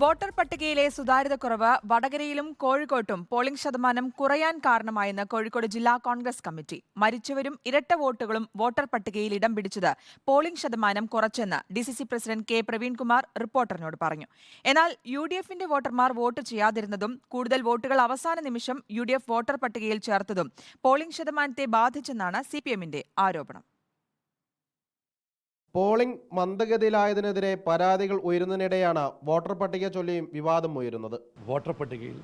Voter പട്ടികയിലെ സുതാര്യതക്കുറവ് വടകരയിലും കോഴിക്കോട്ടും polling ശതമാനം കുറയാൻ കാരണമായെന്ന് കോഴിക്കോട് ജില്ലാ കോൺഗ്രസ് കമ്മിറ്റി. മരിച്ചവരും ഇരട്ട വോട്ടുകളും വോട്ടർ പട്ടികയിൽ ഇടം പിടിച്ചത് പോളിംഗ് ശതമാനം കുറച്ചെന്ന് ഡിസിസി പ്രസിഡന്റ് കെ പ്രവീൺകുമാർ റിപ്പോർട്ടറിനോട് പറഞ്ഞു. എന്നാൽ യുഡിഎഫിന്റെ വോട്ടർമാർ വോട്ട് ചെയ്യാതിരുന്നതും കൂടുതൽ വോട്ടുകൾ അവസാന നിമിഷം യുഡിഎഫ് വോട്ടർ പട്ടികയിൽ ചേർത്തതും പോളിംഗ് ശതമാനത്തെ ബാധിച്ചെന്നാണ് സിപിഎമ്മിന്റെ ആരോപണം. പോളിംഗ് മന്ദഗതിയിലായതിനെതിരെ പരാതികൾ ഉയരുന്നതിനിടെയാണ് വോട്ടർ പട്ടിക ചൊല്ലിയും വിവാദം ഉയരുന്നത്. വോട്ടർ പട്ടികയിൽ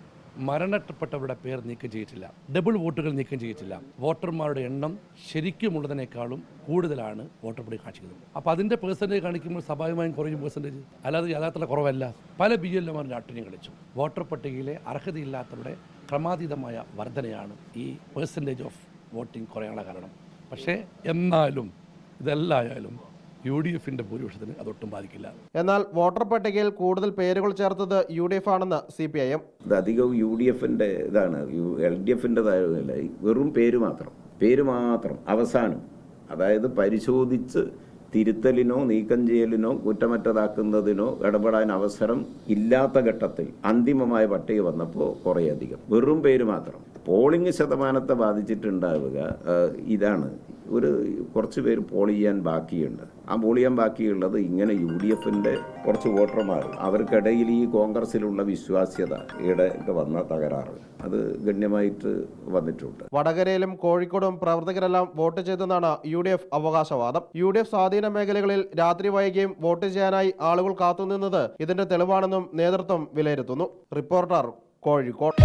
മരണപ്പെട്ടവരുടെ പേർ നീക്കം ചെയ്തിട്ടില്ല, ഡബിൾ വോട്ടുകൾ നീക്കം ചെയ്തിട്ടില്ല. വോട്ടർമാരുടെ എണ്ണം ശരിക്കുമുള്ളതിനേക്കാളും കൂടുതലാണ് വോട്ടർ പട്ടിക കാണിക്കുന്നത്. അപ്പോൾ അതിൻ്റെ പേഴ്സൻറ്റേജ് കാണിക്കുമ്പോൾ സ്വാഭാവികമായും കുറയും പേഴ്സൻറ്റേജ്, അല്ലാതെ യഥാർത്ഥത്തിൽ കുറവല്ല. പല BLM രാഷ്ട്രീയം കളിച്ചു. വോട്ടർ പട്ടികയിലെ അർഹതയില്ലാത്തവരുടെ ക്രമാതീതമായ വർധനയാണ് ഈ പേഴ്സൻറ്റേജ് ഓഫ് വോട്ടിംഗ് കുറയാനുള്ള കാരണം. പക്ഷേ എന്നാലും ഇതെല്ലായാലും UDFിന്റെ ഭൂരിപക്ഷത്തിന് അതൊട്ടും ബാധിക്കില്ല. എന്നാൽ വോട്ടർ പട്ടികയിൽ കൂടുതൽ പേരുകൾ ചേർത്തത് UDF ആണെന്ന് CPIM. ഇത് അധികവും UDFിന്റെ ഇതാണ്, LDFിൻ്റെതായിരുന്നില്ല. വെറും പേര് മാത്രം അവസാനം, അതായത് പരിശോധിച്ച് തിരുത്തലിനോ നീക്കം ചെയ്യലിനോ കുറ്റമറ്റതാക്കുന്നതിനോ ഇടപെടാൻ അവസരം ഇല്ലാത്ത ഘട്ടത്തിൽ അന്തിമമായ പട്ടിക വന്നപ്പോൾ കുറേയധികം വെറും പേര് മാത്രം. പോളിംഗ് ശതമാനത്തെ ബാധിച്ചിട്ടുണ്ടാവുക ഇതാണ്. കുറച്ച് പേര് പോൾ ചെയ്യാൻ ബാക്കിയുണ്ട്. ആ പോൾ ചെയ്യാൻ ബാക്കിയുള്ളത് ഇങ്ങനെ UDFിൻ്റെ കുറച്ച് വോട്ടർമാർ, അവർക്കിടയിൽ ഈ കോൺഗ്രസിലുള്ള വിശ്വാസ്യതയുടെ വന്ന തകരാറ് അത് ഗണ്യമായിട്ട് വന്നിട്ടുണ്ട്. വടകരയിലും കോഴിക്കോടും പ്രവർത്തകരെല്ലാം വോട്ട് ചെയ്തെന്നാണ് UDF അവകാശവാദം. UDF സ്വാധീന മേഖലകളിൽ രാത്രി വൈകിയും വോട്ട് ചെയ്യാനായി ആളുകൾ കാത്തുനിന്നത് ഇതിന്റെ തെളിവാണെന്നും നേതൃത്വം വിലയിരുത്തുന്നു. റിപ്പോർട്ടർ, കോഴിക്കോട്.